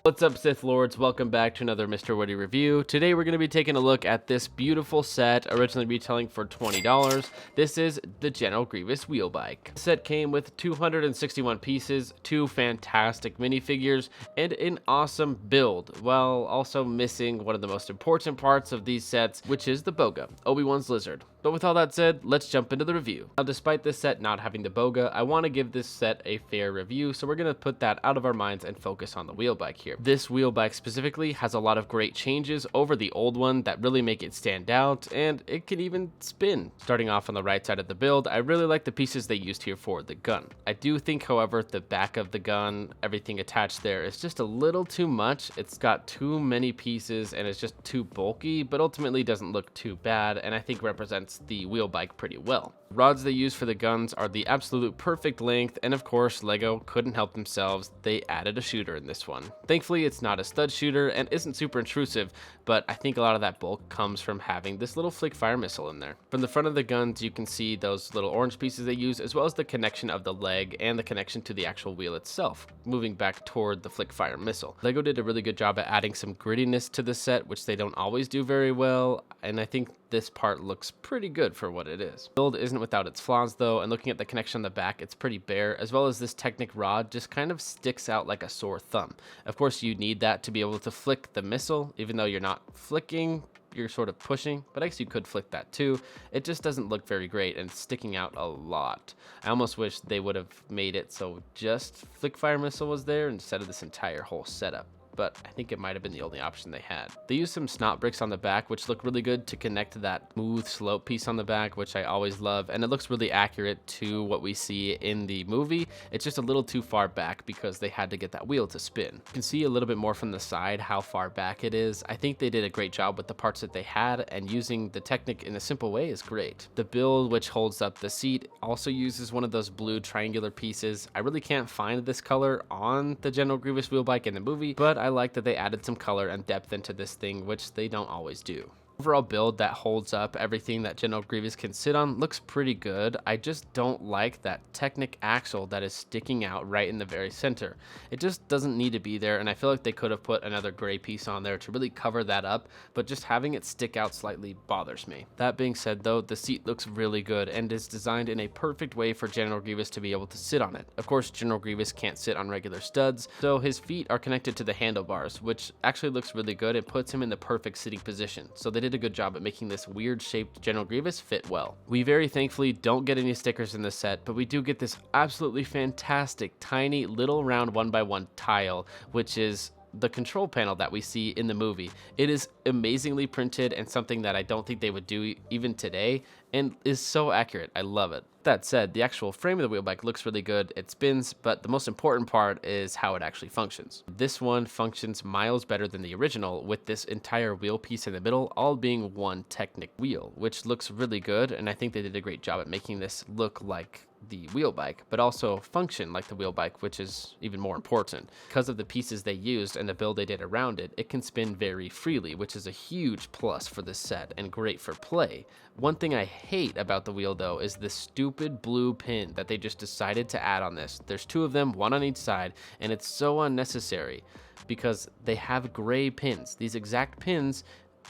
What's up, Sith Lords? Welcome back to another Mr. Woody review. Today we're going to be taking a look at this beautiful set, originally retailing for $20. This is the General Grievous wheel bike. The set came with 261 pieces, 2 fantastic minifigures, and an awesome build, while also missing one of the most important parts of these sets, which is the Boga, Obi-Wan's lizard. But with all that said, let's jump into the review. Now, despite this set not having the Boga, I want to give this set a fair review, so we're going to put that out of our minds and focus on the wheel bike here. This wheel bike specifically has a lot of great changes over the old one that really make it stand out, and it can even spin. Starting off on the right side of the build, I really like the pieces they used here for the gun. I do think, however, the back of the gun, everything attached there, is just a little too much. It's got too many pieces and it's just too bulky, but ultimately doesn't look too bad, and I think represents the wheel bike pretty well. Rods they use for the guns are the absolute perfect length, and of course LEGO couldn't help themselves, they added a shooter in this one. Thankfully it's not a stud shooter and isn't super intrusive, but I think a lot of that bulk comes from having this little flick fire missile in there. From the front of the guns you can see those little orange pieces they use, as well as the connection of the leg and the connection to the actual wheel itself, moving back toward the flick fire missile. LEGO did a really good job at adding some grittiness to the set, which they don't always do very well, and I think this part looks pretty good for what it is. Build isn't without its flaws though, and looking at the connection on the back, it's pretty bare, as well as this Technic rod just kind of sticks out like a sore thumb. Of course you need that to be able to flick the missile, even though you're not flicking, you're sort of pushing, but I guess you could flick that too. It just doesn't look very great and it's sticking out a lot. I almost wish they would have made it so just flick fire missile was there instead of this entire whole setup, but I think it might have been the only option they had. They used some snot bricks on the back, which look really good to connect to that smooth slope piece on the back, which I always love, and it looks really accurate to what we see in the movie. It's just a little too far back because they had to get that wheel to spin. You can see a little bit more from the side how far back it is. I think they did a great job with the parts that they had, and using the Technic in a simple way is great. The build, which holds up the seat, also uses one of those blue triangular pieces. I really can't find this color on the General Grievous wheel bike in the movie, but I like that they added some color and depth into this thing, which they don't always do. Overall build that holds up everything that General Grievous can sit on looks pretty good. I just don't like that Technic axle that is sticking out right in the very center. It just doesn't need to be there, and I feel like they could have put another gray piece on there to really cover that up, but just having it stick out slightly bothers me. That being said though, the seat looks really good and is designed in a perfect way for General Grievous to be able to sit on it. Of course, General Grievous can't sit on regular studs, so his feet are connected to the handlebars, which actually looks really good and puts him in the perfect sitting position. So they did a good job at making this weird shaped General Grievous fit well. We very thankfully don't get any stickers in this set, but we do get this absolutely fantastic tiny little round 1x1 tile, which is the control panel that we see in the movie. It is amazingly printed and something that I don't think they would do even today, and is so accurate. I love it. That said, the actual frame of the wheel bike looks really good. It spins, but the most important part is how it actually functions. This one functions miles better than the original, with this entire wheel piece in the middle all being one Technic wheel, which looks really good, and I think they did a great job at making this look like the wheel bike, but also function like the wheel bike, which is even more important. Because of the pieces they used and the build they did around it, it can spin very freely, which is a huge plus for this set and great for play. One thing I hate about the wheel though is the stupid blue pin that they just decided to add on this. There's 2 of them, 1 on each side, and it's so unnecessary because they have gray pins, these exact pins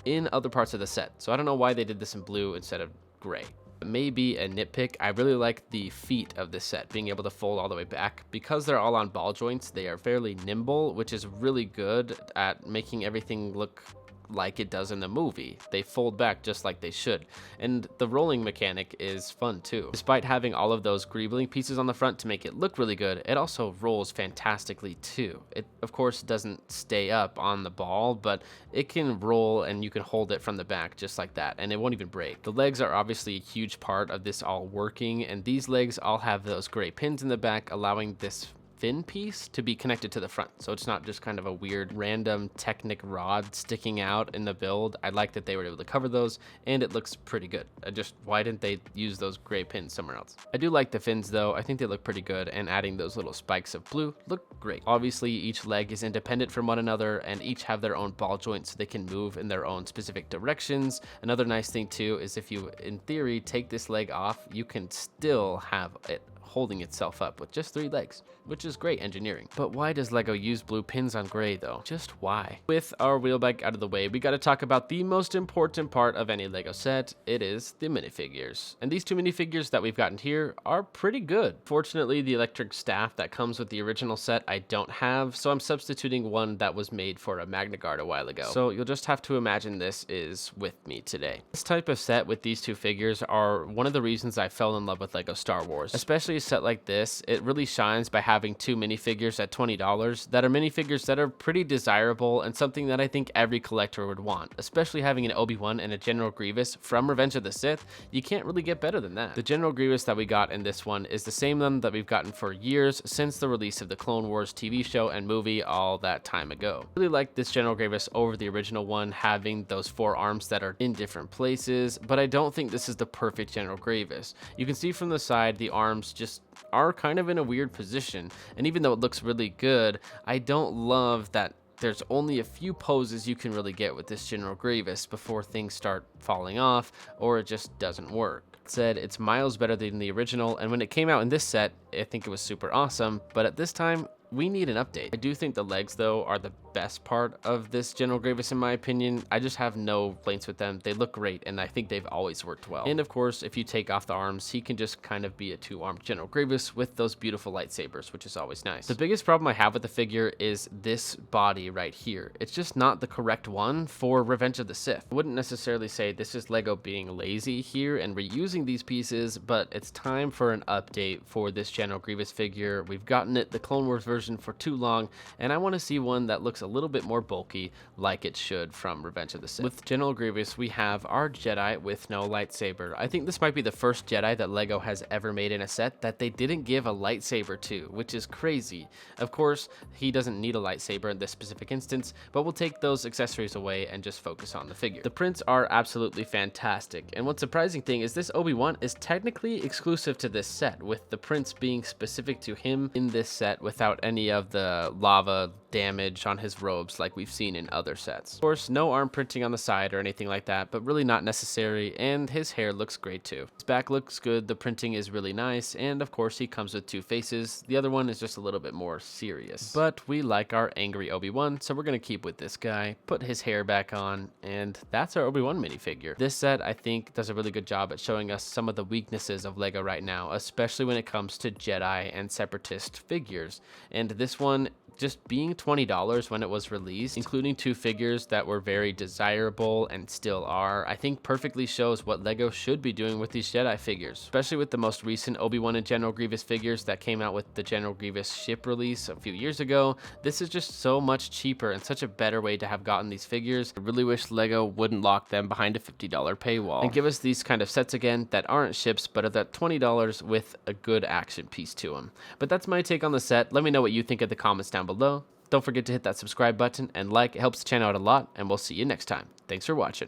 in other parts of the set. So I don't know why they did this in blue instead of gray. Maybe a nitpick, I really like the feet of this set being able to fold all the way back. Because they're all on ball joints, they are fairly nimble, which is really good at making everything look like it does in the movie. They fold back just like they should, and the rolling mechanic is fun too. Despite having all of those greebling pieces on the front to make it look really good, it also rolls fantastically too. It of course doesn't stay up on the ball, but it can roll and you can hold it from the back just like that, and it won't even break. The legs are obviously a huge part of this all working, and these legs all have those gray pins in the back, allowing this fin piece to be connected to the front, so it's not just kind of a weird random Technic rod sticking out in the build. I like that they were able to cover those, and it looks pretty good. Why didn't they use those gray pins somewhere else? I do like the fins though. I think they look pretty good, and adding those little spikes of blue look great. Obviously each leg is independent from one another, and each have their own ball joints so they can move in their own specific directions. Another nice thing too is if you in theory take this leg off, you can still have it holding itself up with just 3 legs, which is great engineering. But why does LEGO use blue pins on gray though? Just why? With our wheel bike out of the way, we gotta talk about the most important part of any LEGO set. It is the minifigures. And these 2 minifigures that we've gotten here are pretty good. Fortunately, the electric staff that comes with the original set I don't have, so I'm substituting one that was made for a Magna Guard a while ago. So you'll just have to imagine this is with me today. This type of set with these 2 figures are one of the reasons I fell in love with LEGO Star Wars. Especially a set like this, it really shines by having 2 minifigures at $20 that are minifigures that are pretty desirable and something that I think every collector would want. Especially having an Obi-Wan and a General Grievous from Revenge of the Sith, you can't really get better than that. The General Grievous that we got in this one is the same one that we've gotten for years since the release of the Clone Wars TV show and movie all that time ago. I really like this General Grievous over the original one, having those 4 arms that are in different places, but I don't think this is the perfect General Grievous. You can see from the side the arms just are kind of in a weird position, and even though it looks really good, I don't love that there's only a few poses you can really get with this General Grievous before things start falling off or it just doesn't work. That said, it's miles better than the original, and when it came out in this set, I think it was super awesome, but at this time, we need an update. I do think the legs, though, are the best part of this General Grievous in my opinion. I just have no complaints with them. They look great, and I think they've always worked well. And of course, if you take off the arms, he can just kind of be a 2-armed General Grievous with those beautiful lightsabers, which is always nice. The biggest problem I have with the figure is this body right here. It's just not the correct one for Revenge of the Sith. I wouldn't necessarily say this is LEGO being lazy here and reusing these pieces, but it's time for an update for this General Grievous figure. We've gotten it the Clone Wars version for too long, and I want to see one that looks a little bit more bulky like it should from Revenge of the Sith. With General Grievous, we have our Jedi with no lightsaber. I think this might be the first Jedi that LEGO has ever made in a set that they didn't give a lightsaber to, which is crazy. Of course, he doesn't need a lightsaber in this specific instance, but we'll take those accessories away and just focus on the figure. The prints are absolutely fantastic, and what's surprising thing is this Obi-Wan is technically exclusive to this set, with the prints being specific to him in this set without any of the lava damage on his robes like we've seen in other sets. Of course, no arm printing on the side or anything like that, but really not necessary, and his hair looks great too. His back looks good, the printing is really nice, and of course he comes with 2 faces. The other one is just a little bit more serious. But we like our angry Obi-Wan, so we're gonna keep with this guy, put his hair back on, and that's our Obi-Wan minifigure. This set, I think, does a really good job at showing us some of the weaknesses of LEGO right now, especially when it comes to Jedi and Separatist figures. And this one, just being $20 when it was released, including 2 figures that were very desirable and still are, I think perfectly shows what LEGO should be doing with these Jedi figures, especially with the most recent Obi-Wan and General Grievous figures that came out with the General Grievous ship release a few years ago. This is just so much cheaper and such a better way to have gotten these figures. I really wish LEGO wouldn't lock them behind a $50 paywall and give us these kind of sets again that aren't ships but are that $20 with a good action piece to them. But that's my take on the set. Let me know what you think in the comments down below. Don't forget to hit that subscribe button and like. It helps the channel out a lot, and we'll see you next time. Thanks for watching.